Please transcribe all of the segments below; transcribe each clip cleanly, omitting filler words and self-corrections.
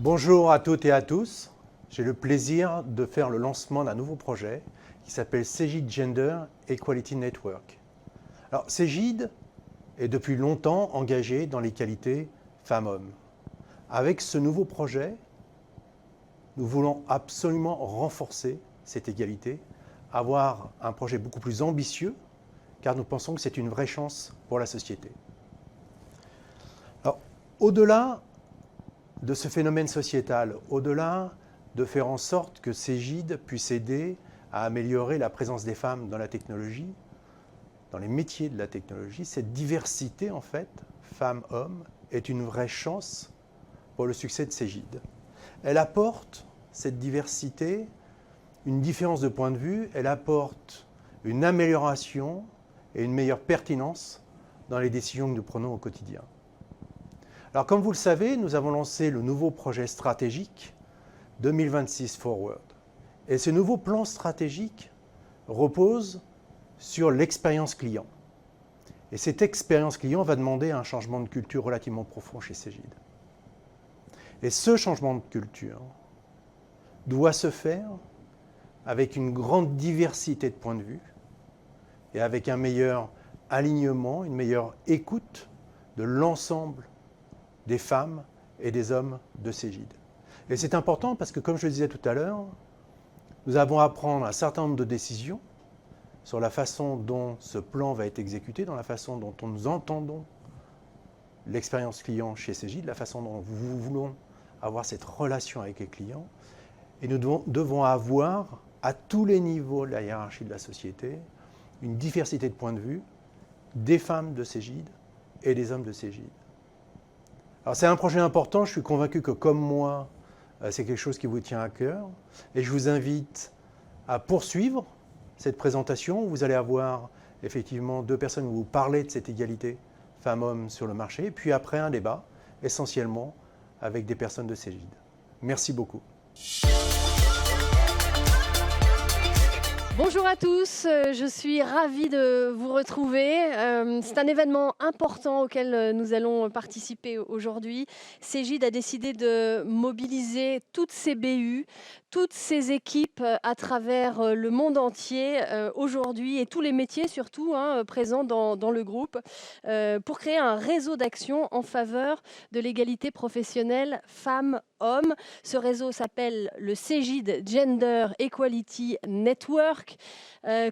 Bonjour à toutes et à tous. J'ai le plaisir de faire le lancement d'un nouveau projet qui s'appelle Cegid Gender Equality Network. Alors, Cegid est depuis longtemps engagé dans l'égalité femmes-hommes. Avec ce nouveau projet, nous voulons absolument renforcer cette égalité, avoir un projet beaucoup plus ambitieux, car nous pensons que c'est une vraie chance pour la société. Alors, au-delà de ce phénomène sociétal, au-delà de faire en sorte que Cegid puisse aider à améliorer la présence des femmes dans la technologie, dans les métiers de la technologie, cette diversité, en fait, femmes-hommes, est une vraie chance pour le succès de Cegid. Elle apporte, cette diversité, une différence de point de vue, elle apporte une amélioration et une meilleure pertinence dans les décisions que nous prenons au quotidien. Alors, comme vous le savez, nous avons lancé le nouveau projet stratégique 2026 Forward. Et ce nouveau plan stratégique repose sur l'expérience client. Et cette expérience client va demander un changement de culture relativement profond chez Cegid. Et ce changement de culture doit se faire avec une grande diversité de points de vue et avec un meilleur alignement, une meilleure écoute de l'ensemble des femmes et des hommes de Cegid. Et c'est important parce que, comme je le disais tout à l'heure, nous avons à prendre un certain nombre de décisions sur la façon dont ce plan va être exécuté, dans la façon dont nous entendons l'expérience client chez Cegid, la façon dont nous voulons avoir cette relation avec les clients. Et nous devons avoir, à tous les niveaux de la hiérarchie de la société, une diversité de points de vue des femmes de Cegid et des hommes de Cegid. Alors c'est un projet important, je suis convaincu que comme moi, c'est quelque chose qui vous tient à cœur. Et je vous invite à poursuivre cette présentation. Vous allez avoir effectivement deux personnes où vous parlez de cette égalité femmes-hommes sur le marché. Et puis après un débat, essentiellement avec des personnes de Cegid. Merci beaucoup. Bonjour à tous, je suis ravie de vous retrouver. C'est un événement important auquel nous allons participer aujourd'hui. Cegid a décidé de mobiliser toutes ses BU, toutes ses équipes à travers le monde entier aujourd'hui et tous les métiers surtout présents dans le groupe pour créer un réseau d'action en faveur de l'égalité professionnelle femmes-hommes. Ce réseau s'appelle le Cegid Gender Equality Network.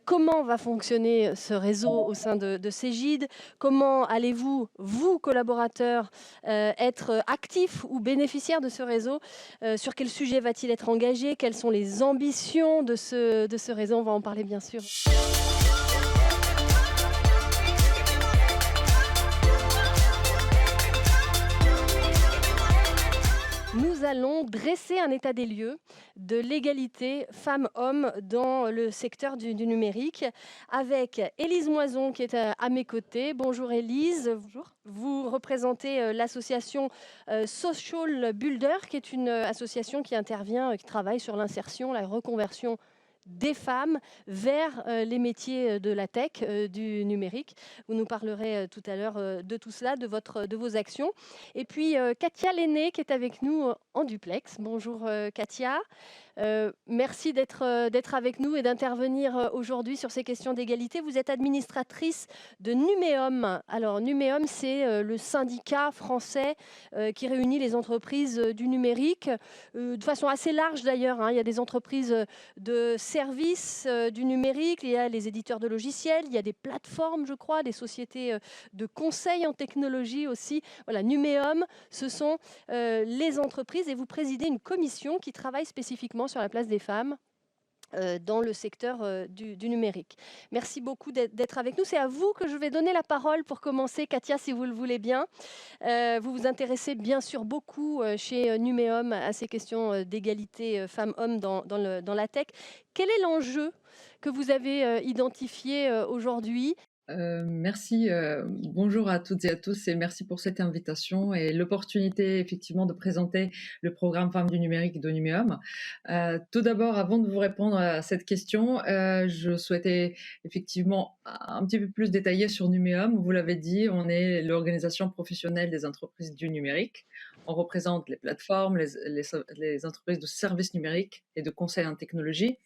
Comment va fonctionner ce réseau au sein de Cegid? Comment allez-vous, vous collaborateurs, être actifs ou bénéficiaires de ce réseau? Sur quel sujet va-t-il être engagé? Quelles sont les ambitions de ce réseau? On va en parler bien sûr. Nous allons dresser un état des lieux de l'égalité femmes-hommes dans le secteur du numérique avec Élise Moison qui est à mes côtés. Bonjour Élise. Bonjour. Vous représentez l'association Social Builder qui est une association qui intervient, qui travaille sur l'insertion, la reconversion des femmes vers les métiers de la tech, du numérique. Vous nous parlerez tout à l'heure de tout cela, de vos actions. Et puis Katia Lenné qui est avec nous en duplex. Bonjour Katia. Merci d'être avec nous et d'intervenir aujourd'hui sur ces questions d'égalité. Vous êtes administratrice de Numéum. Alors Numéum, c'est le syndicat français qui réunit les entreprises du numérique de façon assez large d'ailleurs. Il y a des entreprises de services du numérique, il y a les éditeurs de logiciels, il y a des plateformes, je crois, des sociétés de conseil en technologie aussi. Voilà, Numéum, ce sont les entreprises et vous présidez une commission qui travaille spécifiquement sur la place des femmes dans le secteur du numérique. Merci beaucoup d'être avec nous. C'est à vous que je vais donner la parole pour commencer, Katia, si vous le voulez bien. Vous vous intéressez bien sûr beaucoup chez Numéum à ces questions d'égalité femmes-hommes dans la tech. Quel est l'enjeu que vous avez identifié aujourd'hui? Merci, bonjour à toutes et à tous et merci pour cette invitation et l'opportunité effectivement de présenter le programme Femmes du numérique de Numéum. Tout d'abord, avant de vous répondre à cette question, je souhaitais effectivement un petit peu plus détailler sur Numéum. Vous l'avez dit, on est l'organisation professionnelle des entreprises du numérique. On représente les plateformes, les entreprises de services numériques et de conseils en technologie.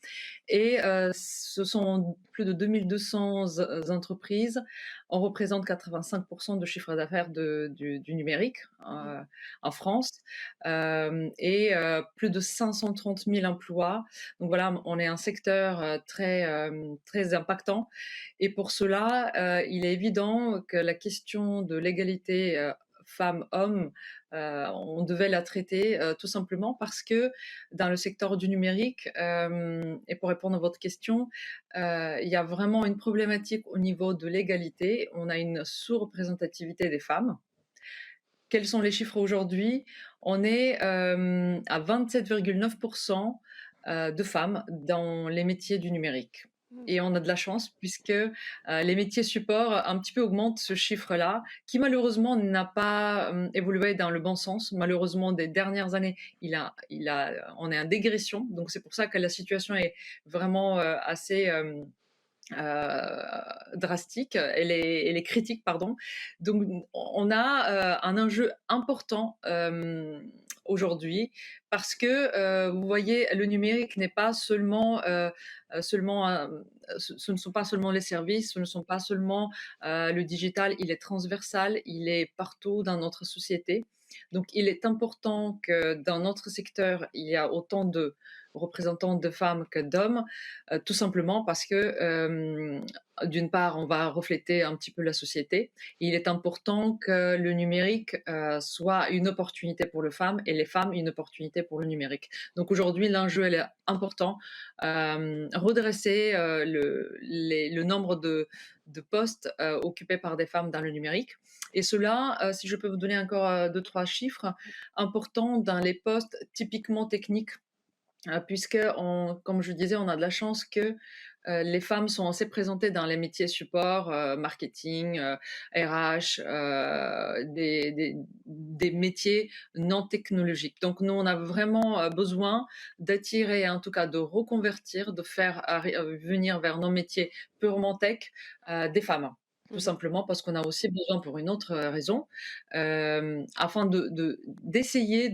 Et ce sont plus de 2200 entreprises. On représente 85% de chiffre d'affaires du numérique en France et plus de 530 000 emplois. Donc voilà, on est un secteur très impactant. Et pour cela, il est évident que la question de l'égalité femmes-hommes, on devait la traiter tout simplement parce que dans le secteur du numérique, et pour répondre à votre question, il y a vraiment une problématique au niveau de l'égalité. On a une sous-représentativité des femmes. Quels sont les chiffres aujourd'hui? On est à 27,9% de femmes dans les métiers du numérique. Et on a de la chance puisque les métiers support un petit peu augmentent ce chiffre-là, qui malheureusement n'a pas évolué dans le bon sens. Malheureusement, des dernières années, on est en dégression. Donc c'est pour ça que la situation est vraiment assez drastique, elle est critique, pardon. Donc on a un enjeu important aujourd'hui parce que vous voyez, le numérique n'est pas seulement ce ne sont pas seulement les services, ce ne sont pas seulement le digital, il est transversal, il est partout dans notre société. Donc il est important que dans notre secteur, il y a autant de représentants de femmes que d'hommes, tout simplement parce que d'une part, on va refléter un petit peu la société. Il est important que le numérique soit une opportunité pour les femmes et les femmes une opportunité pour le numérique. Donc aujourd'hui, l'enjeu est important. Redresser le nombre de postes occupés par des femmes dans le numérique. Et cela, si je peux vous donner encore 2-3 chiffres importants dans les postes typiquement techniques, puisque, comme je disais, on a de la chance que les femmes sont assez présentées dans les métiers support, marketing, RH, des métiers non technologiques. Donc nous, on a vraiment besoin d'attirer, en tout cas de reconvertir, de faire venir vers nos métiers purement tech des femmes. Tout simplement parce qu'on a aussi besoin pour une autre raison, afin d'essayer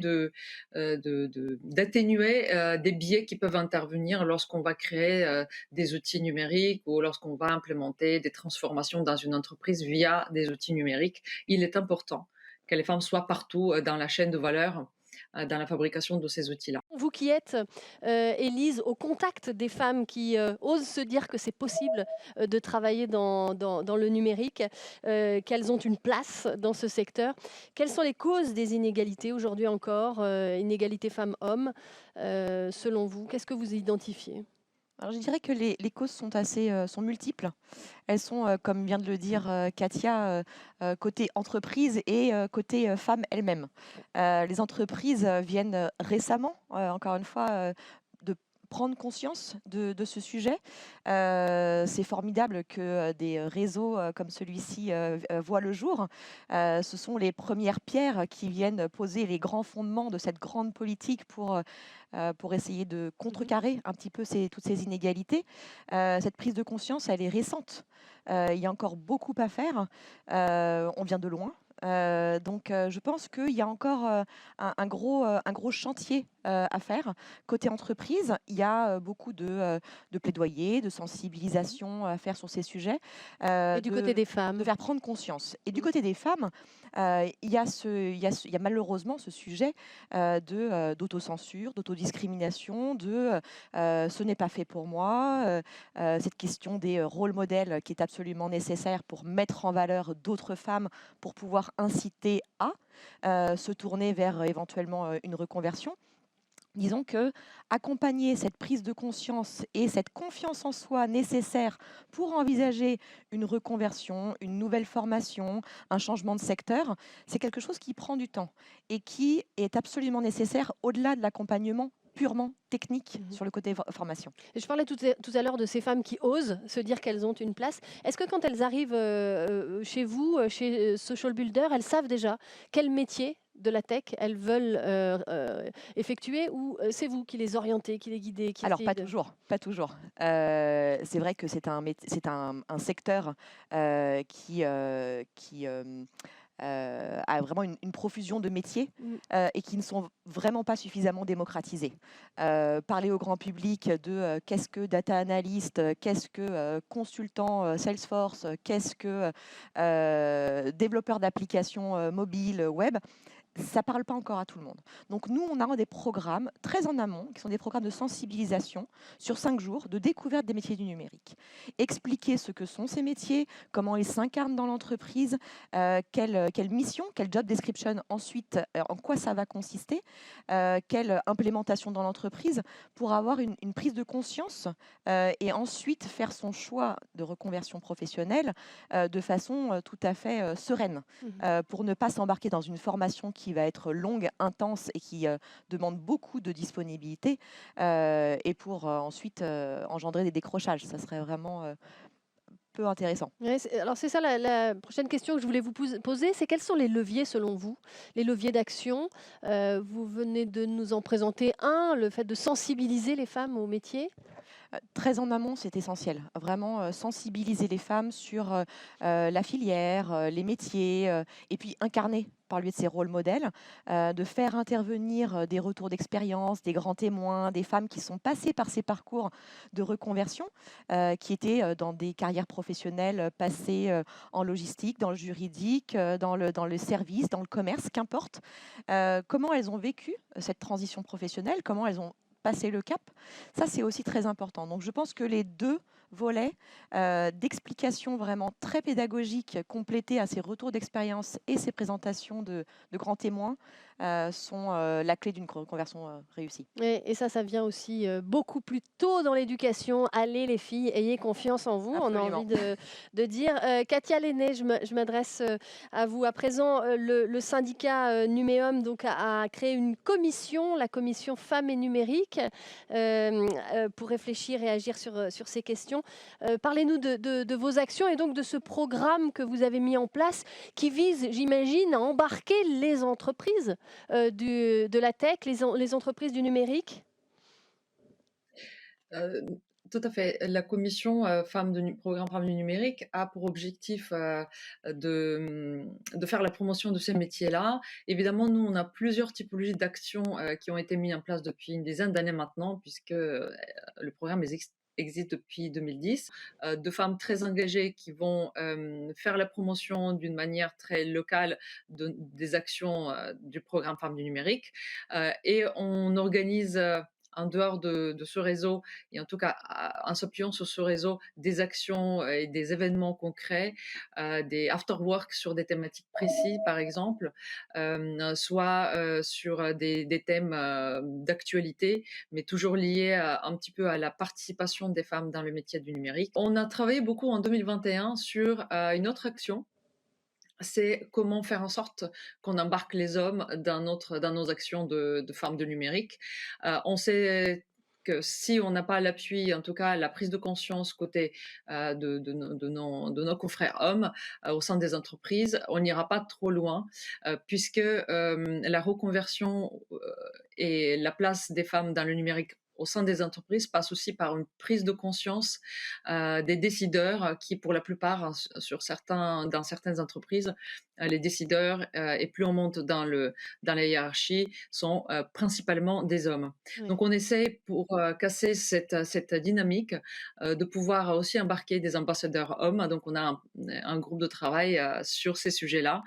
d'atténuer des biais qui peuvent intervenir lorsqu'on va créer des outils numériques ou lorsqu'on va implémenter des transformations dans une entreprise via des outils numériques. Il est important que les femmes soient partout dans la chaîne de valeur, dans la fabrication de ces outils-là. Vous qui êtes, Élise, au contact des femmes qui osent se dire que c'est possible de travailler dans le numérique, qu'elles ont une place dans ce secteur. Quelles sont les causes des inégalités aujourd'hui encore, inégalités femmes-hommes, selon vous? Qu'est-ce que vous identifiez? Alors, je dirais que les causes sont sont multiples. Elles sont, comme vient de le dire Katia, côté entreprise et côté femmes elles-mêmes. Les entreprises viennent récemment, encore une fois, de prendre conscience de ce sujet. C'est formidable que des réseaux comme celui-ci voient le jour. Ce sont les premières pierres qui viennent poser les grands fondements de cette grande politique pour essayer de contrecarrer un petit peu toutes ces inégalités. Cette prise de conscience, elle est récente. Il y a encore beaucoup à faire. On vient de loin. Donc, je pense qu'il y a encore un gros chantier à faire. Côté entreprise, il y a beaucoup de plaidoyer, de sensibilisation à faire sur ces sujets. Et du côté des femmes? De faire prendre conscience. Et du côté des femmes, il y a malheureusement ce sujet d'autocensure, d'autodiscrimination, ce n'est pas fait pour moi, cette question des rôles modèles qui est absolument nécessaire pour mettre en valeur d'autres femmes, pour pouvoir inciter à se tourner vers éventuellement une reconversion. Disons que accompagner cette prise de conscience et cette confiance en soi nécessaire pour envisager une reconversion, une nouvelle formation, un changement de secteur, c'est quelque chose qui prend du temps et qui est absolument nécessaire au-delà de l'accompagnement purement technique sur le côté formation. Je parlais tout à l'heure de ces femmes qui osent se dire qu'elles ont une place. Est-ce que quand elles arrivent chez vous, chez Social Builder, elles savent déjà quel métier de la tech elles veulent effectuer, ou c'est vous qui les orientez, qui les guidez? Alors, pas toujours. C'est vrai que c'est un secteur qui a vraiment une profusion de métiers et qui ne sont vraiment pas suffisamment démocratisés. Parler au grand public de qu'est-ce que data analyst, qu'est-ce que consultant Salesforce, qu'est-ce que développeur d'applications mobiles, web, ça ne parle pas encore à tout le monde. Donc nous, on a des programmes très en amont, qui sont des programmes de sensibilisation sur 5 jours, de découverte des métiers du numérique. Expliquer ce que sont ces métiers, comment ils s'incarnent dans l'entreprise, quelle mission, quelle job description ensuite, en quoi ça va consister, quelle implémentation dans l'entreprise, pour avoir une prise de conscience et ensuite faire son choix de reconversion professionnelle de façon tout à fait sereine, pour ne pas s'embarquer dans une formation qui va être longue, intense et qui demande beaucoup de disponibilité et pour ensuite engendrer des décrochages. Ça serait vraiment peu intéressant. Ouais, alors c'est ça la prochaine question que je voulais vous poser, c'est quels sont les leviers selon vous, les leviers d'action? Vous venez de nous en présenter un, le fait de sensibiliser les femmes au métier. Très en amont, c'est essentiel. Vraiment sensibiliser les femmes sur la filière, les métiers, et puis incarner par le biais de ces rôles modèles, de faire intervenir des retours d'expérience, des grands témoins, des femmes qui sont passées par ces parcours de reconversion, qui étaient dans des carrières professionnelles passées en logistique, dans le juridique, dans le service, dans le commerce, qu'importe. Comment elles ont vécu cette transition professionnelle, comment elles ont passer le cap, ça c'est aussi très important. Donc je pense que les deux volets d'explication vraiment très pédagogiques complétés à ces retours d'expérience et ces présentations de grands témoins sont la clé d'une conversion réussie. Et ça vient aussi beaucoup plus tôt dans l'éducation. Allez les filles, ayez confiance en vous. Absolument. On a envie de dire. Katia Lenné, je m'adresse à vous. À présent, le syndicat Numéum donc, a créé une commission, la commission Femmes et Numérique, pour réfléchir et agir sur ces questions. Parlez-nous de vos actions et donc de ce programme que vous avez mis en place qui vise, j'imagine, à embarquer les entreprises de la tech, les entreprises du numérique? Tout à fait. La commission programme Femmes du numérique a pour objectif de faire la promotion de ces métiers-là. Évidemment, nous, on a plusieurs typologies d'actions qui ont été mises en place depuis une dizaine d'années maintenant, puisque le programme existe depuis 2010, de femmes très engagées qui vont faire la promotion d'une manière très locale des actions du programme Femmes du numérique. Et on organise en dehors de ce réseau, et en tout cas en s'appuyant sur ce réseau, des actions et des événements concrets, des after-work sur des thématiques précises, par exemple, soit sur des thèmes d'actualité, mais toujours liés un petit peu à la participation des femmes dans le métier du numérique. On a travaillé beaucoup en 2021 sur une autre action. C'est comment faire en sorte qu'on embarque les hommes dans nos actions de femmes de numérique. On sait que si on n'a pas l'appui, en tout cas la prise de conscience côté de nos confrères hommes au sein des entreprises, on n'ira pas trop loin, puisque la reconversion et la place des femmes dans le numérique au sein des entreprises passe aussi par une prise de conscience des décideurs qui, pour la plupart, dans certaines entreprises, les décideurs, et plus on monte dans la hiérarchie, sont principalement des hommes. Oui. Donc on essaie, pour casser cette dynamique, de pouvoir aussi embarquer des ambassadeurs hommes. Donc on a un groupe de travail sur ces sujets-là,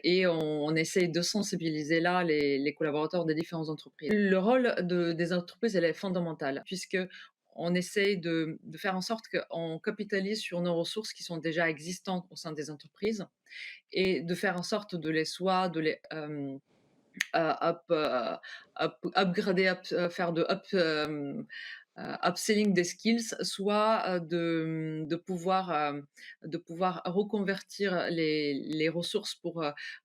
et on essaie de sensibiliser là les collaborateurs des différentes entreprises. Le rôle des entreprises, elle est fondamentale, puisque on essaie de faire en sorte qu'on capitalise sur nos ressources qui sont déjà existantes au sein des entreprises, et de faire en sorte de les upgrader, faire upselling des skills, soit de pouvoir reconvertir les ressources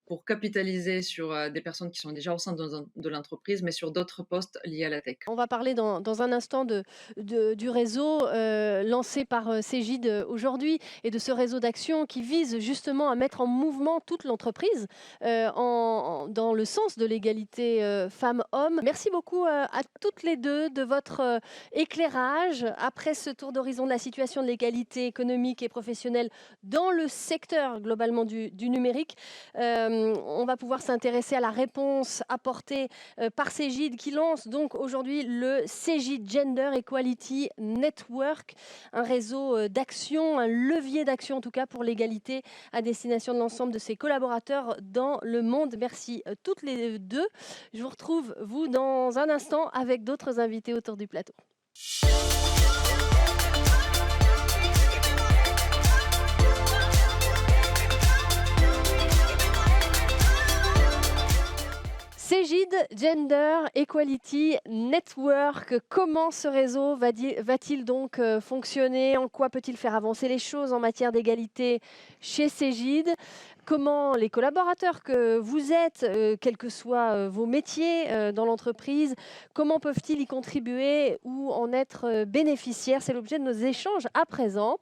pour capitaliser sur des personnes qui sont déjà au sein de l'entreprise, mais sur d'autres postes liés à la tech. On va parler dans un instant du réseau lancé par Cégide aujourd'hui et de ce réseau d'action qui vise justement à mettre en mouvement toute l'entreprise dans le sens de l'égalité femmes-hommes. Merci beaucoup à toutes les deux de votre éclairage après ce tour d'horizon de la situation de l'égalité économique et professionnelle dans le secteur globalement du numérique. On va pouvoir s'intéresser à la réponse apportée par Cégide qui lance donc aujourd'hui le Cégide Gender Equality Network, un réseau d'action, un levier d'action en tout cas pour l'égalité à destination de l'ensemble de ses collaborateurs dans le monde. Merci toutes les deux. Je vous retrouve vous dans un instant avec d'autres invités autour du plateau. Cégide Gender Equality Network, comment ce réseau va-t-il donc fonctionner? En quoi peut-il faire avancer les choses en matière d'égalité chez Cégide? Comment les collaborateurs que vous êtes, quels que soient vos métiers dans l'entreprise, comment peuvent-ils y contribuer ou en être bénéficiaires? C'est l'objet de nos échanges à présent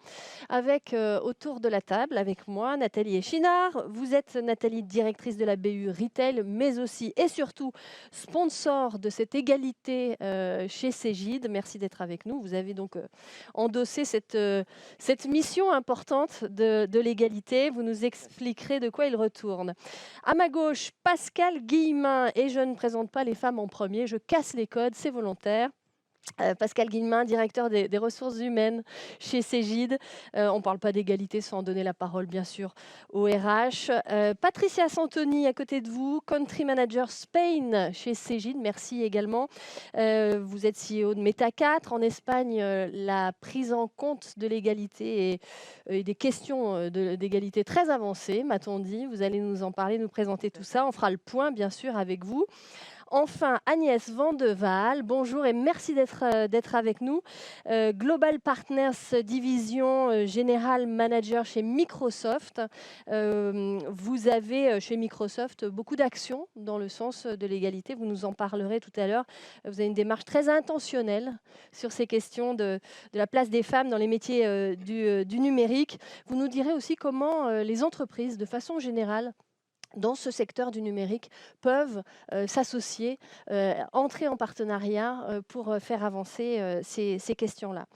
avec autour de la table, avec moi, Nathalie Echinard. Vous êtes, Nathalie, directrice de la BU Retail, mais aussi et surtout sponsor de cette égalité chez Cégide. Merci d'être avec nous. Vous avez donc endossé cette mission importante de l'égalité. Vous nous expliquerez de quoi il retourne. À ma gauche, Pascal Guillemin, et je ne présente pas les femmes en premier, je casse les codes, c'est volontaire. Pascal Guillemin, directeur des ressources humaines chez Cégide. On ne parle pas d'égalité sans donner la parole, bien sûr, au RH. Patricia Santoni, à côté de vous, Country Manager Spain chez Cégide. Merci également. Vous êtes CEO de Meta4. En Espagne, la prise en compte de l'égalité et des questions d'égalité très avancées, m'a-t-on dit. Vous allez nous en parler, nous présenter tout ça. On fera le point, bien sûr, avec vous. Enfin, Agnès Vandewaal, bonjour et merci d'être avec nous. Global Partners Division General Manager chez Microsoft. Vous avez chez Microsoft beaucoup d'actions dans le sens de l'égalité. Vous nous en parlerez tout à l'heure. Vous avez une démarche très intentionnelle sur ces questions de la place des femmes dans les métiers du numérique. Vous nous direz aussi comment les entreprises, de façon générale, dans ce secteur du numérique, peuvent s'associer, entrer en partenariat pour faire avancer ces questions-là.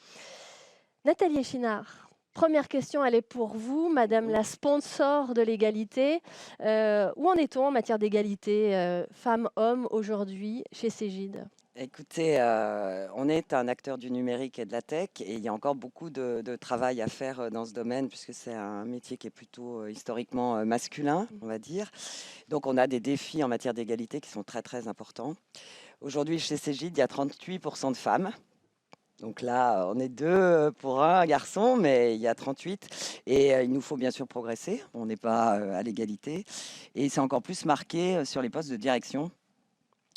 Nathalie Echinard, première question, elle est pour vous, Madame la sponsor de l'égalité. Où en est-on en matière d'égalité femmes-hommes aujourd'hui chez Cégide ? Écoutez, on est un acteur du numérique et de la tech et il y a encore beaucoup de travail à faire dans ce domaine puisque c'est un métier qui est plutôt historiquement masculin, on va dire. Donc on a des défis en matière d'égalité qui sont très très importants. Aujourd'hui chez Cégide, il y a 38% de femmes. Donc là, on est 2 pour 1 garçon, mais il y a 38. Et il nous faut bien sûr progresser. On n'est pas à l'égalité. Et c'est encore plus marqué sur les postes de direction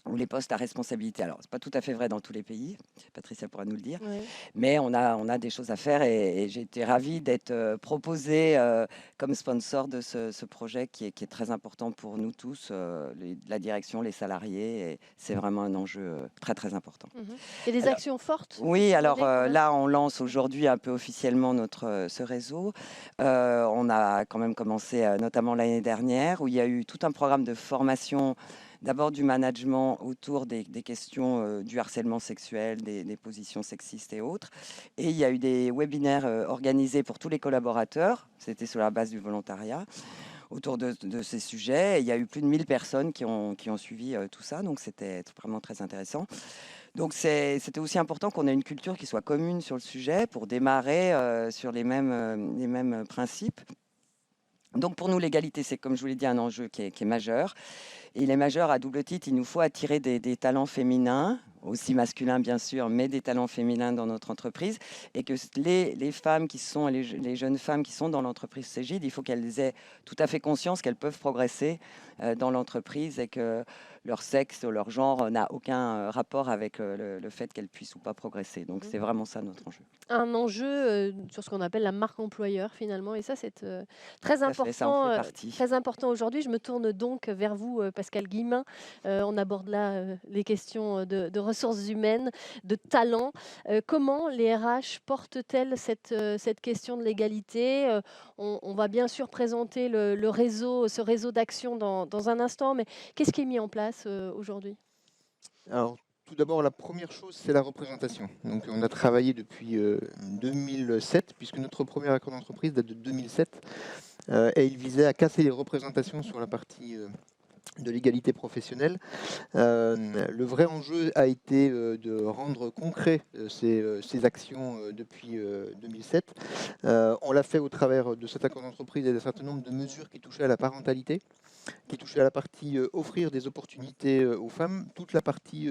ou les postes à responsabilité. Alors, ce n'est pas tout à fait vrai dans tous les pays, Patricia pourra nous le dire, Oui. mais on a des choses à faire et j'ai été ravie d'être proposée comme sponsor de ce projet qui est très important pour nous tous, la direction, les salariés, et c'est vraiment un enjeu très très important. Il y a des actions fortes? Oui, alors ouais. là, on lance aujourd'hui un peu officiellement ce réseau. On a quand même commencé notamment l'année dernière où il y a eu tout un programme de formation. D'abord du management autour des questions du harcèlement sexuel, des positions sexistes et autres. Et il y a eu des webinaires organisés pour tous les collaborateurs, c'était sur la base du volontariat, autour de ces sujets. Et il y a eu plus de 1000 personnes qui ont suivi tout ça, donc c'était vraiment très intéressant. Donc c'était aussi important qu'on ait une culture qui soit commune sur le sujet pour démarrer sur les mêmes principes. Donc pour nous, l'égalité, c'est, comme je vous l'ai dit, un enjeu qui est majeur. Et il est majeur à double titre. Il nous faut attirer des talents féminins, aussi masculins bien sûr, mais des talents féminins dans notre entreprise. Et que les femmes qui sont, les jeunes femmes qui sont dans l'entreprise Cégide, il faut qu'elles aient tout à fait conscience qu'elles peuvent progresser dans l'entreprise et que leur sexe, leur genre n'a aucun rapport avec le fait qu'elles puissent ou pas progresser. Donc c'est vraiment ça notre enjeu. Un enjeu sur ce qu'on appelle la marque employeur finalement, et ça c'est très Tout à fait, ça en fait important, partie. très important aujourd'hui. Je me tourne donc vers vous, Pascal Guillemin. On aborde là les questions de ressources humaines, de talent. Comment les RH portent-elles cette question de l'égalité? On va bien sûr présenter le réseau, ce réseau d'action dans un instant, mais qu'est-ce qui est mis en place aujourd'hui? Alors, tout d'abord, la première chose, c'est la représentation. Donc, on a travaillé depuis 2007, puisque notre premier accord d'entreprise date de 2007, et il visait à casser les représentations sur la partie de l'égalité professionnelle. Le vrai enjeu a été de rendre concret ces actions depuis 2007. On l'a fait au travers de cet accord d'entreprise et d'un certain nombre de mesures qui touchaient à la parentalité, qui touchait à la partie offrir des opportunités aux femmes, toute la partie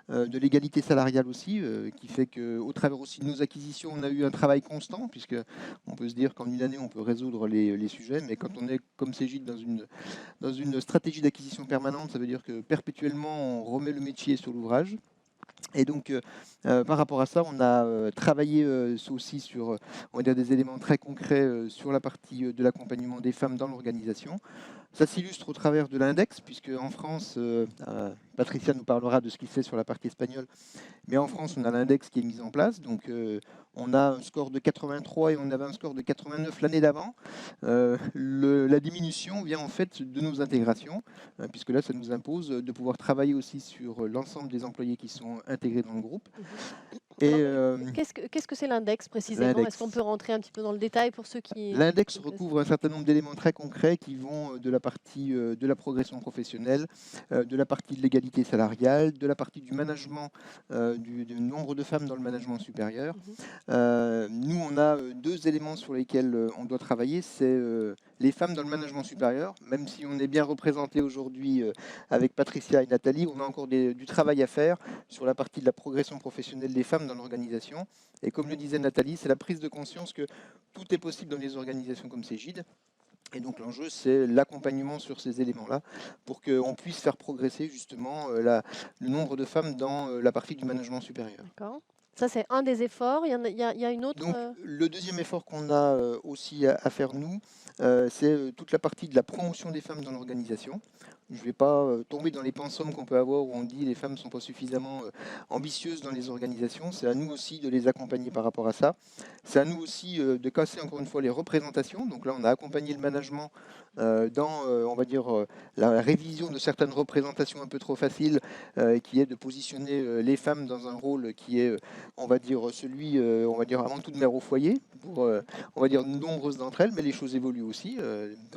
de l'égalité salariale aussi, qui fait qu'au travers aussi de nos acquisitions, on a eu un travail constant, puisque on peut se dire qu'en une année, on peut résoudre les sujets, mais quand on est comme Cégide dans une stratégie d'acquisition permanente, ça veut dire que perpétuellement, on remet le métier sur l'ouvrage. Et donc, par rapport à ça, on a travaillé aussi sur on va dire, des éléments très concrets sur la partie de l'accompagnement des femmes dans l'organisation. Ça s'illustre au travers de l'index, puisque en France, Patricia nous parlera de ce qu'il fait sur la partie espagnole, mais en France, on a l'index qui est mis en place. Donc, on a un score de 83 et on avait un score de 89 l'année d'avant. La diminution vient en fait de nos intégrations, puisque là, ça nous impose de pouvoir travailler aussi sur l'ensemble des employés qui sont intégrés dans le groupe. Et Qu'est-ce que c'est l'index précisément? l'index. Est-ce qu'on peut rentrer un petit peu dans le détail pour ceux qui... L'index recouvre un certain nombre d'éléments très concrets qui vont de la partie de la progression professionnelle, de la partie de l'égalité salariale, de la partie du management, du nombre de femmes dans le management supérieur. Nous, on a deux éléments sur lesquels on doit travailler. C'est les femmes dans le management supérieur. Même si on est bien représenté aujourd'hui avec Patricia et Nathalie, on a encore du travail à faire sur la partie de la progression professionnelle des femmes dans l'organisation. Et comme le disait Nathalie, c'est la prise de conscience que tout est possible dans les organisations comme Cégide. Et donc l'enjeu, c'est l'accompagnement sur ces éléments-là pour qu'on puisse faire progresser justement le nombre de femmes dans la partie du management supérieur. D'accord. Ça, c'est un des efforts. Il y a une autre... Donc le deuxième effort qu'on a aussi à faire, nous, c'est toute la partie de la promotion des femmes dans l'organisation. Je ne vais pas tomber dans les pensums qu'on peut avoir où on dit les femmes ne sont pas suffisamment ambitieuses dans les organisations. C'est à nous aussi de les accompagner par rapport à ça. C'est à nous aussi de casser encore une fois les représentations. Donc là, on a accompagné le management dans, on va dire, la révision de certaines représentations un peu trop faciles, qui est de positionner les femmes dans un rôle qui est, on va dire, celui, on va dire, avant tout de mère au foyer, pour, on va dire, nombreuses d'entre elles, mais les choses évoluent aussi.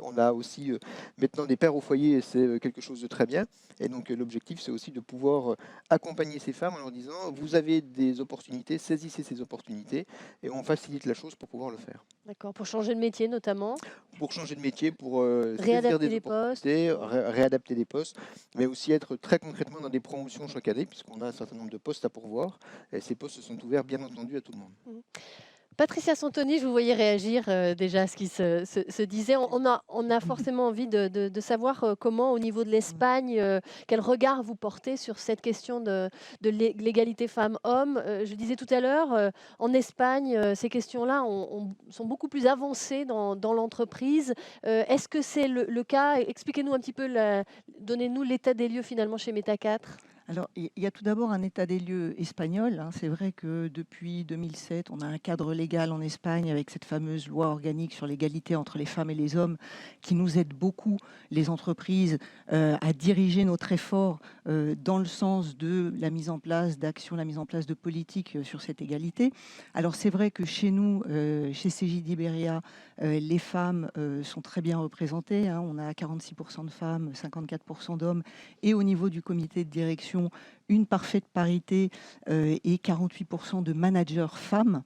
On a aussi maintenant des pères au foyer, et c'est quelque chose de très bien. Et donc l'objectif, c'est aussi de pouvoir accompagner ces femmes en leur disant, vous avez des opportunités, saisissez ces opportunités, et on facilite la chose pour pouvoir le faire. D'accord, pour changer de métier notamment. Pour changer de métier, pour saisir Réadapter des les postes. opportunités, réadapter des postes, mais aussi être très concrètement dans des promotions chaque année, puisqu'on a un certain nombre de postes à pourvoir, et ces postes sont ouverts bien entendu à tout le monde. Patricia Santoni, je vous voyais réagir déjà à ce qui se disait. On a forcément envie de savoir comment, au niveau de l'Espagne, quel regard vous portez sur cette question de l'égalité femmes-hommes. Je disais tout à l'heure, en Espagne, ces questions-là sont beaucoup plus avancées dans l'entreprise. Est-ce que c'est le cas? Expliquez-nous un petit peu, donnez-nous l'état des lieux finalement chez Meta 4. Alors, il y a tout d'abord un état des lieux espagnol. C'est vrai que depuis 2007, on a un cadre légal en Espagne avec cette fameuse loi organique sur l'égalité entre les femmes et les hommes qui nous aide beaucoup, les entreprises, à diriger notre effort dans le sens de la mise en place d'actions, la mise en place de politiques sur cette égalité. Alors, c'est vrai que chez nous, chez Cégide Iberia, les femmes sont très bien représentées. On a 46% de femmes, 54% d'hommes. Et au niveau du comité de direction, une parfaite parité et 48% de managers femmes.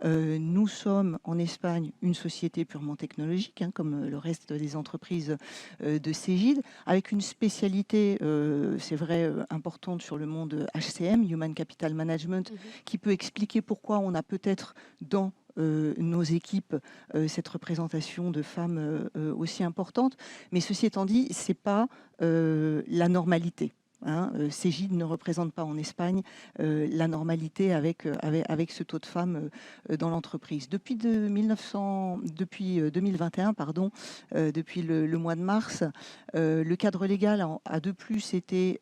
Nous sommes en Espagne une société purement technologique, comme le reste des entreprises de Cégide, avec une spécialité, c'est vrai, importante sur le monde HCM, Human Capital Management, qui peut expliquer pourquoi on a peut-être dans nos équipes cette représentation de femmes aussi importante. Mais ceci étant dit, ce n'est pas la normalité. Cegid ne représente pas en Espagne la normalité avec ce taux de femmes dans l'entreprise. Depuis 2021, depuis le mois de mars, le cadre légal a de plus été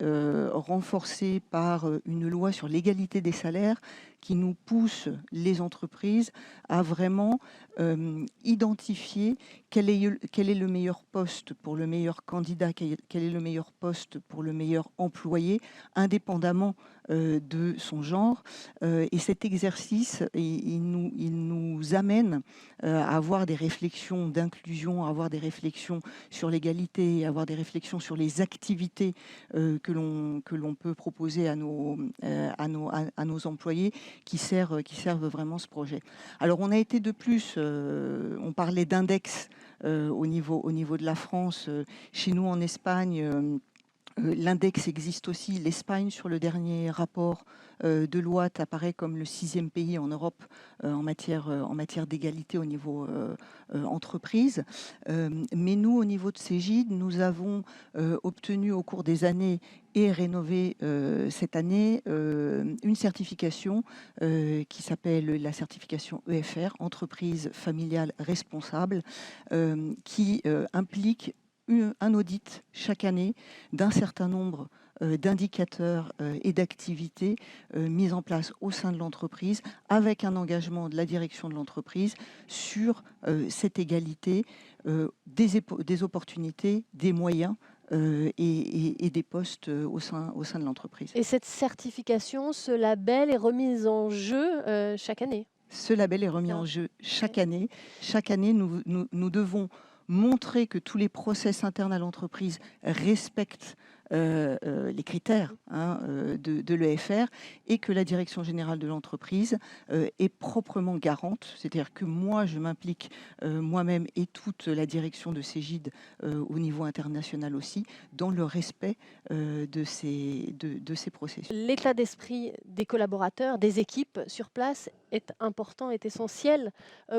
renforcé par une loi sur l'égalité des salaires qui nous pousse les entreprises à vraiment identifier quel est le meilleur poste pour le meilleur candidat, quel est le meilleur poste pour le meilleur employé, indépendamment de son genre. Et cet exercice, il nous amène à avoir des réflexions d'inclusion, à avoir des réflexions sur l'égalité, à avoir des réflexions sur les activités que l'on peut proposer à nos employés qui servent vraiment ce projet. Alors on a été de plus, on parlait d'index au niveau de la France. Chez nous en Espagne, l'index existe aussi. L'Espagne, sur le dernier rapport de l'OAT, apparaît comme le 6e pays en Europe en matière d'égalité au niveau entreprise. Mais nous, au niveau de Cegid, nous avons obtenu au cours des années et rénové cette année une certification qui s'appelle la certification EFR, entreprise familiale responsable, qui implique un audit chaque année d'un certain nombre d'indicateurs et d'activités mises en place au sein de l'entreprise avec un engagement de la direction de l'entreprise sur cette égalité, des opportunités, des moyens et des postes au sein de l'entreprise. Et cette certification, ce label est remis en jeu chaque année? Ce label est remis en jeu chaque année. Chaque année, nous devons montrer que tous les process internes à l'entreprise respectent les critères de l'EFR et que la direction générale de l'entreprise est proprement garante. C'est-à-dire que moi, je m'implique moi-même et toute la direction de Cegid au niveau international aussi dans le respect de ces processus. L'état d'esprit des collaborateurs, des équipes sur place est important, est essentiel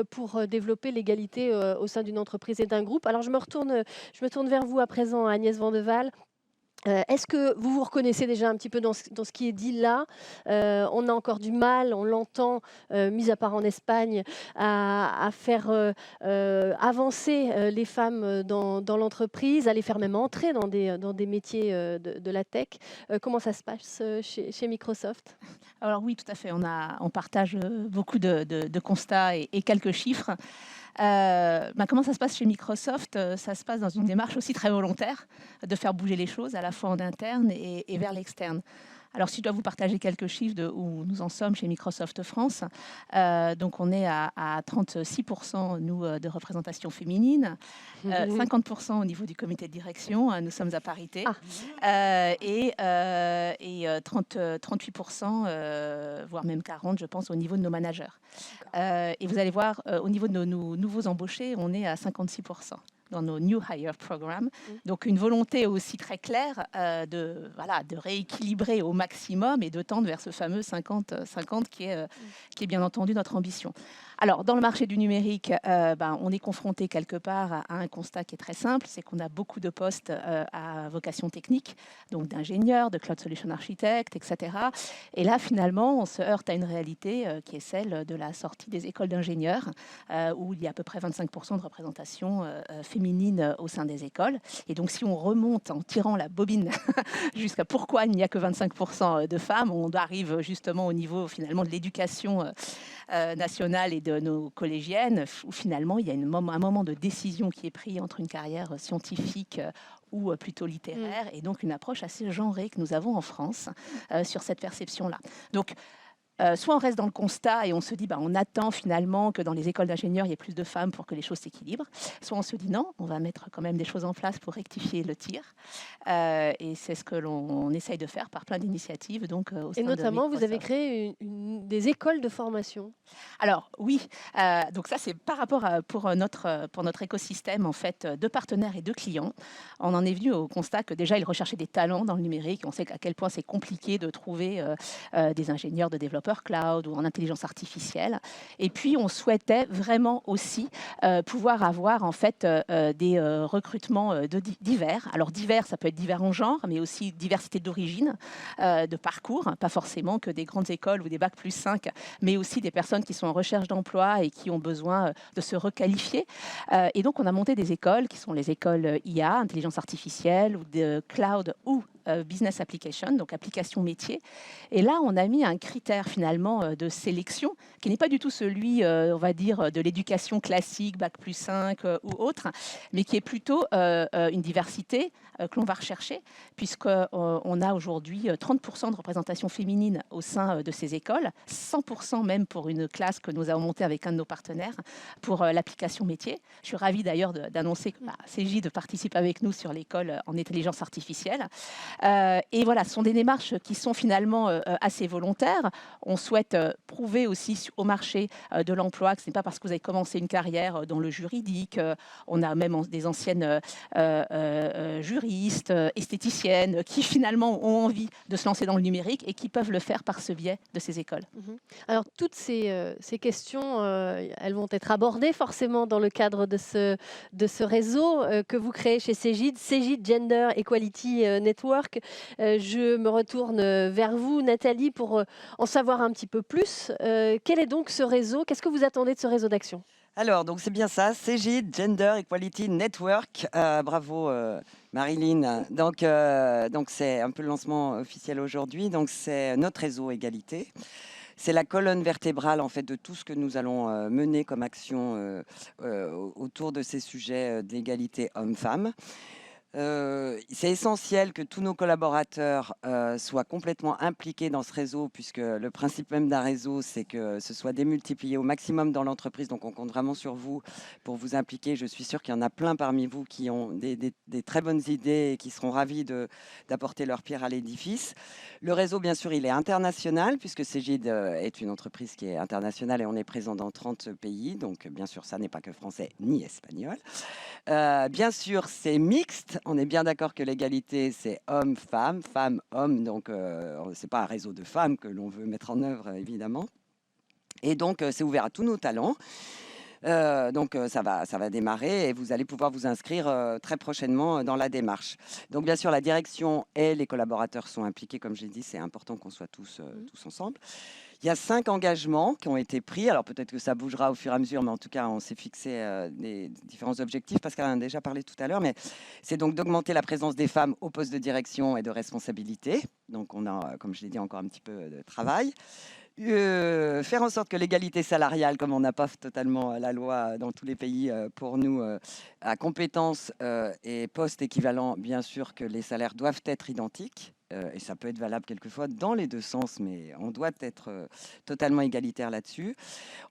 pour développer l'égalité au sein d'une entreprise et d'un groupe. Alors je me tourne vers vous à présent, Agnès Vandewalle. Est-ce que vous vous reconnaissez déjà un petit peu dans ce qui est dit là? On a encore du mal, on l'entend, mis à part en Espagne, à faire avancer les femmes dans l'entreprise, à les faire même entrer dans des métiers de la tech. Comment ça se passe chez Microsoft? Alors oui, tout à fait. On partage beaucoup de constats et quelques chiffres. Comment ça se passe chez Microsoft? Ça se passe dans une démarche aussi très volontaire de faire bouger les choses à la fois en interne et vers l'externe. Alors, si je dois vous partager quelques chiffres de où nous en sommes chez Microsoft France, donc on est à 36% nous de représentation féminine, 50% au niveau du comité de direction, nous sommes à parité, et 38%, voire même 40%, je pense, au niveau de nos managers. Et vous allez voir, au niveau de nos nouveaux embauchés, on est à 56%. Dans nos New Hire Programmes. Donc une volonté aussi très claire de rééquilibrer au maximum et de tendre vers ce fameux 50-50 qui est bien entendu notre ambition. Alors, dans le marché du numérique, on est confronté quelque part à un constat qui est très simple, c'est qu'on a beaucoup de postes à vocation technique, donc d'ingénieurs, de cloud solution architectes, etc. Et là, finalement, on se heurte à une réalité qui est celle de la sortie des écoles d'ingénieurs, où il y a à peu près 25% de représentation féminine au sein des écoles. Et donc, si on remonte en tirant la bobine jusqu'à pourquoi il n'y a que 25% de femmes, on arrive justement au niveau finalement de l'éducation nationale et de nos collégiennes, où finalement il y a un moment de décision qui est pris entre une carrière scientifique ou plutôt littéraire, et donc une approche assez genrée que nous avons en France sur cette perception-là. Donc, soit on reste dans le constat et on se dit on attend finalement que dans les écoles d'ingénieurs il y ait plus de femmes pour que les choses s'équilibrent, soit on se dit non, on va mettre quand même des choses en place pour rectifier le tir, et c'est ce que l'on essaye de faire par plein d'initiatives. Donc, au sein et notamment de vous avez créé des écoles de formation. Alors oui, donc ça c'est par rapport pour notre écosystème en fait de partenaires et de clients. On en est venu au constat que déjà ils recherchaient des talents dans le numérique. On sait à quel point c'est compliqué de trouver des ingénieurs, de développeurs, peur cloud ou en intelligence artificielle. Et puis, on souhaitait vraiment aussi pouvoir avoir en fait des recrutements divers. Alors divers, ça peut être divers en genre, mais aussi diversité d'origine, de parcours, pas forcément que des grandes écoles ou des bacs plus 5, mais aussi des personnes qui sont en recherche d'emploi et qui ont besoin de se requalifier. Et donc, on a monté des écoles qui sont les écoles IA, intelligence artificielle, ou de cloud ou business application, donc application métier. Et là, on a mis un critère finalement de sélection qui n'est pas du tout celui, on va dire, de l'éducation classique, bac plus 5 ou autre, mais qui est plutôt une diversité que l'on va rechercher, puisqu'on a aujourd'hui 30% de représentation féminine au sein de ces écoles, 100% même pour une classe que nous avons montée avec un de nos partenaires pour l'application métier. Je suis ravie d'ailleurs d'annoncer que Cégide participe avec nous sur l'école en intelligence artificielle. Et voilà, ce sont des démarches qui sont finalement assez volontaires. On souhaite prouver aussi au marché de l'emploi que ce n'est pas parce que vous avez commencé une carrière dans le juridique. On a même des anciennes juristes, esthéticiennes qui finalement ont envie de se lancer dans le numérique et qui peuvent le faire par ce biais de ces écoles. Alors, toutes ces questions, elles vont être abordées forcément dans le cadre de ce réseau que vous créez chez Cégide, Cégide Gender Equality Network. Je me retourne vers vous, Nathalie, pour en savoir un petit peu plus. Quel est donc ce réseau? Qu'est-ce que vous attendez de ce réseau d'action? Alors, donc c'est bien ça, Cégide Gender Equality Network. Bravo Marilyn. Donc c'est un peu le lancement officiel aujourd'hui. Donc c'est notre réseau égalité. C'est la colonne vertébrale en fait de tout ce que nous allons mener comme action autour de ces sujets d'égalité homme-femme. C'est essentiel que tous nos collaborateurs soient complètement impliqués dans ce réseau, puisque le principe même d'un réseau, c'est que ce soit démultiplié au maximum dans l'entreprise. Donc, on compte vraiment sur vous pour vous impliquer. Je suis sûre qu'il y en a plein parmi vous qui ont des très bonnes idées et qui seront ravis d'apporter leur pierre à l'édifice. Le réseau, bien sûr, il est international, puisque Cégide est une entreprise qui est internationale et on est présent dans 30 pays. Donc, bien sûr, ça n'est pas que français ni espagnol. Bien sûr, c'est mixte. On est bien d'accord que l'égalité, c'est homme-femme, femme-homme. Donc, ce n'est pas un réseau de femmes que l'on veut mettre en œuvre, évidemment. Et donc, c'est ouvert à tous nos talents. Ça va démarrer et vous allez pouvoir vous inscrire très prochainement dans la démarche. Donc, bien sûr, la direction et les collaborateurs sont impliqués. Comme j'ai dit, c'est important qu'on soit tous ensemble. Il y a 5 engagements qui ont été pris. Alors peut-être que ça bougera au fur et à mesure, mais en tout cas, on s'est fixé des différents objectifs. Pascal en a déjà parlé tout à l'heure, mais c'est donc d'augmenter la présence des femmes aux postes de direction et de responsabilité. Donc on a, comme je l'ai dit, encore un petit peu de travail. Faire en sorte que l'égalité salariale, comme on n'a pas totalement la loi dans tous les pays, pour nous, à compétences et postes équivalents, bien sûr que les salaires doivent être identiques. Et ça peut être valable quelquefois dans les deux sens, mais on doit être totalement égalitaire là-dessus.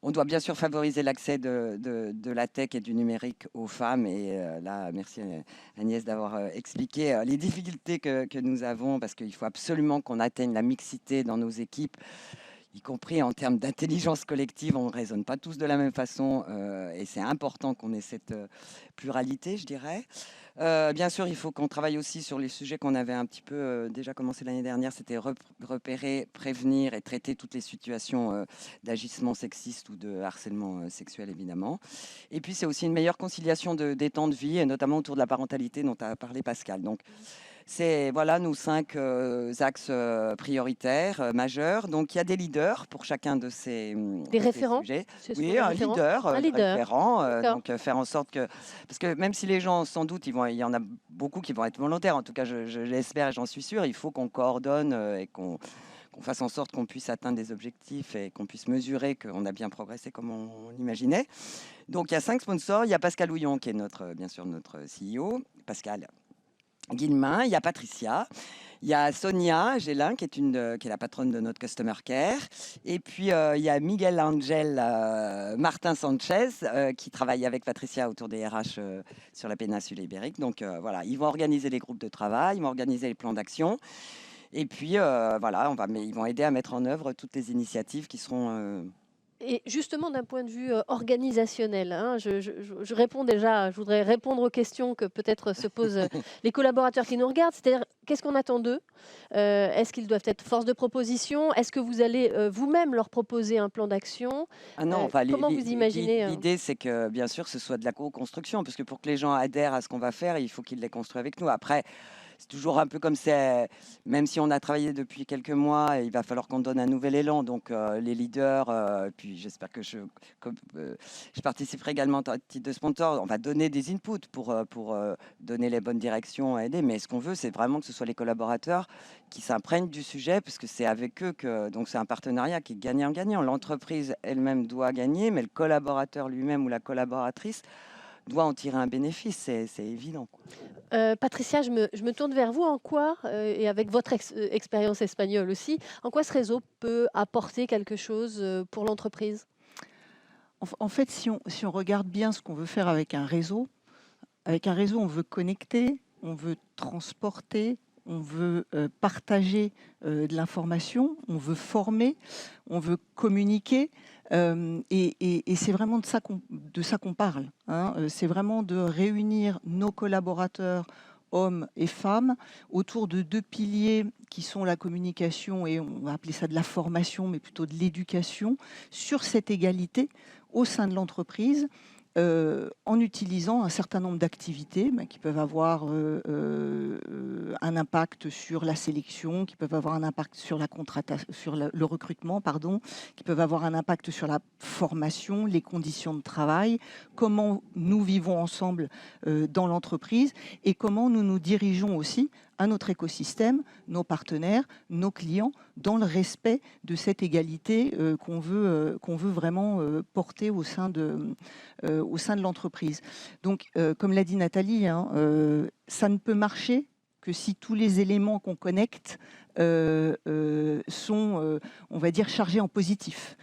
On doit bien sûr favoriser l'accès de la tech et du numérique aux femmes. Et là, merci Agnès d'avoir expliqué les difficultés que nous avons, parce qu'il faut absolument qu'on atteigne la mixité dans nos équipes, y compris en termes d'intelligence collective. On ne raisonne pas tous de la même façon et c'est important qu'on ait cette pluralité, je dirais. Bien sûr, il faut qu'on travaille aussi sur les sujets qu'on avait un petit peu déjà commencé l'année dernière, c'était repérer, prévenir et traiter toutes les situations d'agissement sexiste ou de harcèlement sexuel, évidemment. Et puis, c'est aussi une meilleure conciliation des temps de vie, et notamment autour de la parentalité dont a parlé Pascal. Donc, c'est voilà nos 5 axes prioritaires majeurs. Donc, il y a des leaders pour chacun de ces référents sujets. Oui, un leader, référent. Donc, faire en sorte que... Parce que même si les gens, sans doute, il y en a beaucoup qui vont être volontaires, en tout cas, je l'espère et j'en suis sûre, il faut qu'on coordonne et qu'on fasse en sorte qu'on puisse atteindre des objectifs et qu'on puisse mesurer qu'on a bien progressé comme on l'imaginait. Donc, il y a 5 sponsors. Il y a Pascal Houillon, qui est bien sûr notre CEO. Pascal Guillemin, il y a Patricia, il y a Sonia Gélin qui est la patronne de notre Customer Care, et puis il y a Miguel Angel Martin Sanchez qui travaille avec Patricia autour des RH sur la péninsule ibérique. Donc voilà, ils vont organiser les groupes de travail, ils vont organiser les plans d'action, et puis ils vont aider à mettre en œuvre toutes les initiatives qui seront Et justement, d'un point de vue organisationnel, hein, je réponds déjà, je voudrais répondre aux questions que peut-être se posent les collaborateurs qui nous regardent. C'est-à-dire, qu'est-ce qu'on attend d'eux? Est-ce qu'ils doivent être force de proposition? Est-ce que vous allez vous-même leur proposer un plan d'action? Ah non, enfin, Comment vous imaginez l'idée, c'est que bien sûr, ce soit de la co-construction, parce que pour que les gens adhèrent à ce qu'on va faire, il faut qu'ils les construisent avec nous. Après, c'est toujours un peu comme c'est, même si on a travaillé depuis quelques mois, il va falloir qu'on donne un nouvel élan. Donc les leaders, puis j'espère que je participerai également à titre de sponsor, on va donner des inputs pour donner les bonnes directions, aider. Mais ce qu'on veut, c'est vraiment que ce soit les collaborateurs qui s'imprègnent du sujet, parce que c'est avec eux que, donc c'est un partenariat qui est gagnant-gagnant. L'entreprise elle-même doit gagner, mais le collaborateur lui-même ou la collaboratrice doit en tirer un bénéfice, c'est évident, quoi. Patricia, je me tourne vers vous. En quoi, et avec votre expérience espagnole aussi, en quoi ce réseau peut apporter quelque chose pour l'entreprise? En fait, si on regarde bien ce qu'on veut faire avec un réseau, on veut connecter, on veut transporter, on veut partager de l'information, on veut former, on veut communiquer. Et c'est vraiment de ça qu'on parle, hein. C'est vraiment de réunir nos collaborateurs, hommes et femmes, autour de 2 piliers qui sont la communication et on va appeler ça de la formation, mais plutôt de l'éducation, sur cette égalité au sein de l'entreprise, en utilisant un certain nombre d'activités qui peuvent avoir un impact sur la sélection, qui peuvent avoir un impact sur le recrutement, qui peuvent avoir un impact sur la formation, les conditions de travail, comment nous vivons ensemble dans l'entreprise et comment nous nous dirigeons aussi à notre écosystème, nos partenaires, nos clients, dans le respect de cette égalité qu'on veut vraiment porter au sein de l'entreprise. Donc, comme l'a dit Nathalie, hein, ça ne peut marcher que si tous les éléments qu'on connecte sont, on va dire, chargés en positif,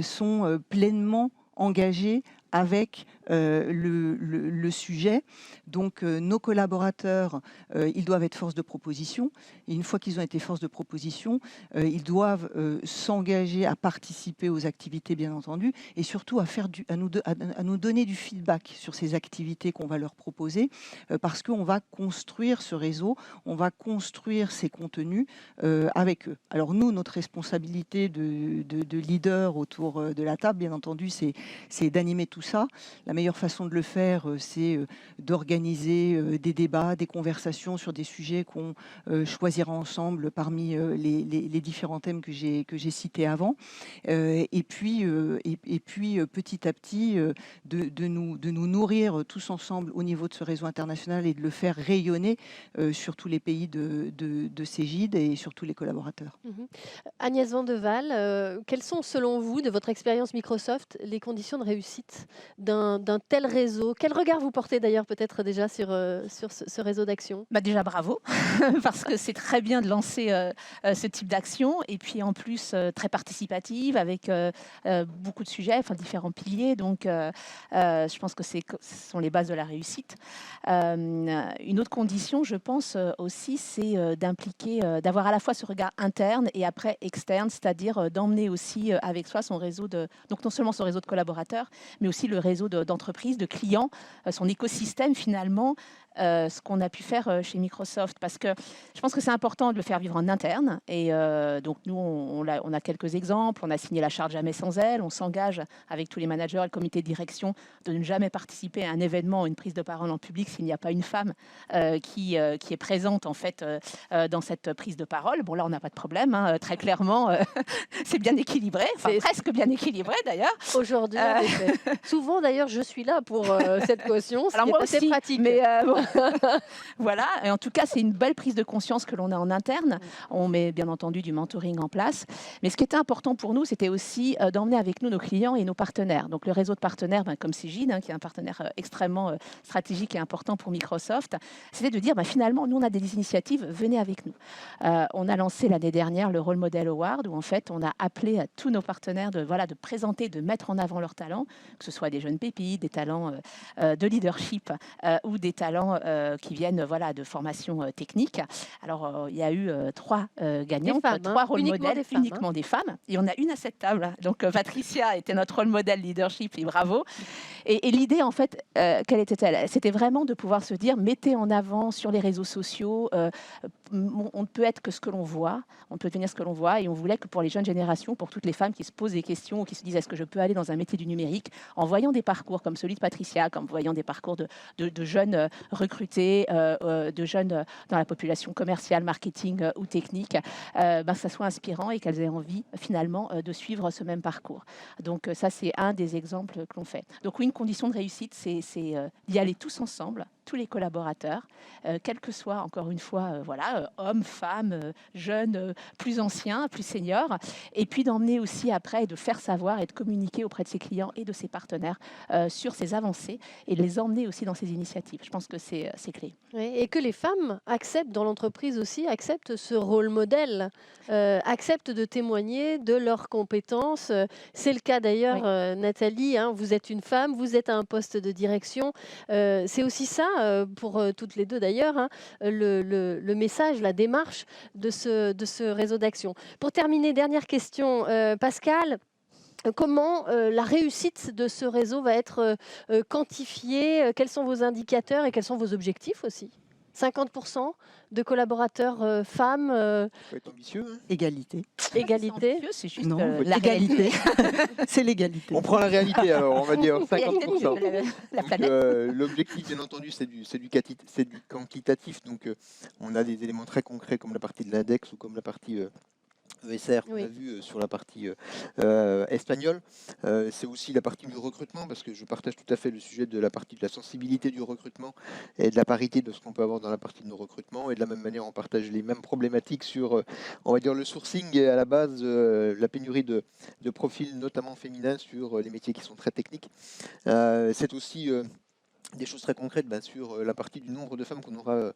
sont pleinement engagés avec le sujet. Donc nos collaborateurs, ils doivent être force de proposition. Et une fois qu'ils ont été force de proposition, ils doivent s'engager à participer aux activités, bien entendu, et surtout à nous donner du feedback sur ces activités qu'on va leur proposer, parce qu'on va construire ce réseau, on va construire ces contenus avec eux. Alors nous, notre responsabilité de leader autour de la table, bien entendu, c'est d'animer tout ça. La meilleure façon de le faire, c'est d'organiser des débats, des conversations sur des sujets qu'on choisira ensemble parmi les différents thèmes que j'ai cités avant. Et puis petit à petit, de nous nourrir tous ensemble au niveau de ce réseau international et de le faire rayonner sur tous les pays de Cégide et sur tous les collaborateurs. Agnès Van de Waal, quelles sont selon vous, de votre expérience Microsoft, les conditions de réussite d'un tel réseau? Quel regard vous portez d'ailleurs peut-être déjà sur ce réseau d'action? Déjà bravo, parce que c'est très bien de lancer ce type d'action, et puis en plus très participative, avec beaucoup de sujets, enfin différents piliers, donc je pense que ce sont les bases de la réussite. Une autre condition, je pense aussi, c'est d'avoir à la fois ce regard interne et après externe, c'est-à-dire d'emmener aussi avec soi son réseau donc non seulement son réseau de collaborateurs, mais aussi le réseau d'entreprises, de clients, son écosystème finalement, ce qu'on a pu faire chez Microsoft, parce que je pense que c'est important de le faire vivre en interne. Et donc nous, on a quelques exemples. On a signé la charte Jamais sans elle. On s'engage avec tous les managers et le comité de direction de ne jamais participer à un événement, une prise de parole en public s'il n'y a pas une femme qui est présente en fait dans cette prise de parole. Bon, là, on n'a pas de problème, hein, très clairement. C'est bien équilibré, enfin presque bien équilibré d'ailleurs. Aujourd'hui, souvent d'ailleurs, je suis là pour cette caution. Alors moi aussi, pratique. Mais voilà, et en tout cas, c'est une belle prise de conscience que l'on a en interne. On met bien entendu du mentoring en place. Mais ce qui était important pour nous, c'était aussi d'emmener avec nous nos clients et nos partenaires. Donc le réseau de partenaires, comme Cégide, qui est un partenaire extrêmement stratégique et important pour Microsoft, c'était de dire finalement, nous, on a des initiatives, venez avec nous. On a lancé l'année dernière le Role Model Award, où en fait, on a appelé à tous nos partenaires de présenter, de mettre en avant leurs talents, que ce ce soit des jeunes pépites, des talents de leadership ou des talents qui viennent voilà, de formation technique. Alors, il y a eu 3 gagnantes, femmes, 3 hein, rôles uniquement modèles, des femmes, hein. uniquement des femmes. Et on a une à cette table. Donc, Patricia était notre rôle modèle leadership et bravo. Et l'idée, en fait, quelle était-elle? C'était vraiment de pouvoir se dire, mettez en avant sur les réseaux sociaux, on ne peut être que ce que l'on voit, on ne peut devenir ce que l'on voit, et on voulait que pour les jeunes générations, pour toutes les femmes qui se posent des questions ou qui se disent est-ce que je peux aller dans un métier du numérique, en voyant des parcours comme celui de Patricia, comme voyant des parcours de jeunes recrutés, de jeunes dans la population commerciale, marketing ou technique, ça soit inspirant et qu'elles aient envie finalement de suivre ce même parcours. Donc ça, c'est un des exemples que l'on fait. Donc oui, une condition de réussite, c'est d'y aller tous ensemble, tous les collaborateurs, quels que soient, encore une fois, hommes, femmes, jeunes, plus anciens, plus seniors, et puis d'emmener aussi après, de faire savoir et de communiquer auprès de ses clients et de ses partenaires sur ces avancées et de les emmener aussi dans ces initiatives. Je pense que c'est clé. Oui, et que les femmes acceptent dans l'entreprise aussi, acceptent ce rôle modèle, acceptent de témoigner de leurs compétences. C'est le cas d'ailleurs, Nathalie, hein, vous êtes une femme, vous êtes à un poste de direction. C'est aussi ça, pour toutes les deux d'ailleurs, hein, le message, la démarche de ce réseau d'action. Pour terminer, dernière question, Pascal. Comment la réussite de ce réseau va être quantifiée? Quels sont vos indicateurs et quels sont vos objectifs aussi? 50% de collaborateurs femmes, Faut être ambitieux. Hein. Égalité. égalité. C'est juste Non, la égalité. C'est l'égalité. On prend la réalité alors, on va dire 50%. La Donc, planète. l'objectif, bien entendu, c'est du quantitatif. Donc, on a des éléments très concrets comme la partie de l'index ou comme la partie ESR qu'on Oui. a vu sur la partie espagnole. C'est aussi la partie du recrutement, parce que je partage tout à fait le sujet de la partie de la sensibilité du recrutement et de la parité de ce qu'on peut avoir dans la partie de nos recrutements. Et de la même manière, on partage les mêmes problématiques sur, on va dire, le sourcing et à la base la pénurie de profils, notamment féminins, sur les métiers qui sont très techniques. C'est aussi des choses très concrètes sur la partie du nombre de femmes qu'on aura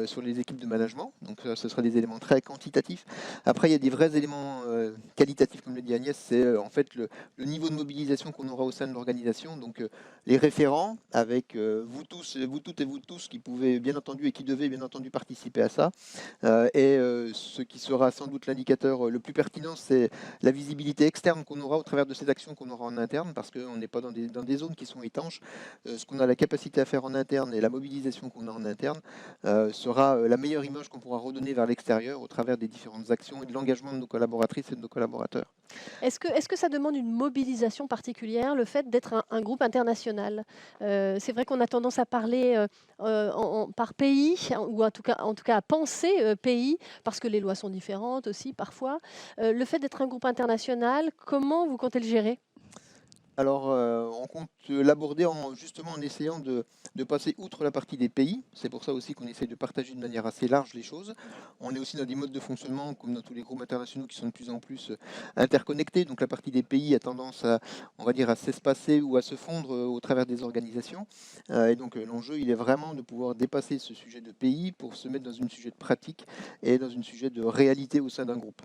sur les équipes de management. Donc ce sera des éléments très quantitatifs. Après, il y a des vrais éléments qualitatifs, comme le dit Agnès, c'est en fait le niveau de mobilisation qu'on aura au sein de l'organisation. Donc les référents, avec vous tous, vous toutes et vous tous, qui pouvez bien entendu et qui devez bien entendu participer à ça. Et ce qui sera sans doute l'indicateur le plus pertinent, c'est la visibilité externe qu'on aura au travers de ces actions qu'on aura en interne, parce qu'on n'est pas dans des zones qui sont étanches. Ce qu'on a la capacité à faire en interne et la mobilisation qu'on a en interne sera la meilleure image qu'on pourra redonner vers l'extérieur au travers des différentes actions et de l'engagement de nos collaboratrices et de nos collaborateurs. Est-ce que ça demande une mobilisation particulière, le fait d'être un groupe international? C'est vrai qu'on a tendance à parler par pays, ou en tout cas à penser pays, parce que les lois sont différentes aussi parfois. Le fait d'être un groupe international, comment vous comptez le gérer? Alors, on compte l'aborder justement en essayant de passer outre la partie des pays. C'est pour ça aussi qu'on essaie de partager de manière assez large les choses. On est aussi dans des modes de fonctionnement, comme dans tous les groupes internationaux, qui sont de plus en plus interconnectés. Donc la partie des pays a tendance à, on va dire, à s'espacer ou à se fondre au travers des organisations. Et donc l'enjeu, il est vraiment de pouvoir dépasser ce sujet de pays pour se mettre dans un sujet de pratique et dans un sujet de réalité au sein d'un groupe.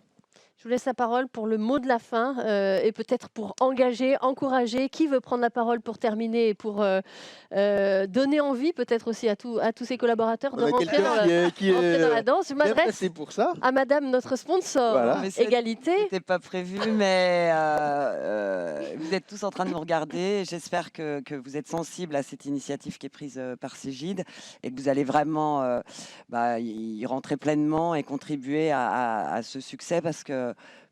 Je vous laisse la parole pour le mot de la fin et peut-être pour engager, encourager. Qui veut prendre la parole pour terminer et pour donner envie peut-être aussi à tous ces collaborateurs de rentrer dans la danse? Je m'adresse pour ça. à Madame, notre sponsor. Voilà. Mais Égalité. C'était pas prévu, mais vous êtes tous en train de nous regarder. J'espère que vous êtes sensibles à cette initiative qui est prise par Cégide et que vous allez vraiment y rentrer pleinement et contribuer à ce succès, parce que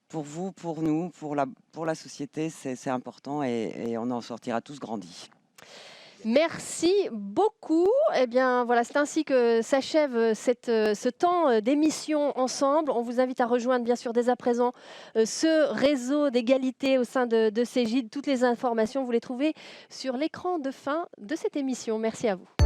pour vous, pour nous, pour la société, c'est important et on en sortira tous grandis. Merci beaucoup. Eh bien, voilà, c'est ainsi que s'achève ce temps d'émission ensemble. On vous invite à rejoindre, bien sûr, dès à présent, ce réseau d'égalité au sein de Cégide. Toutes les informations, vous les trouvez sur l'écran de fin de cette émission. Merci à vous.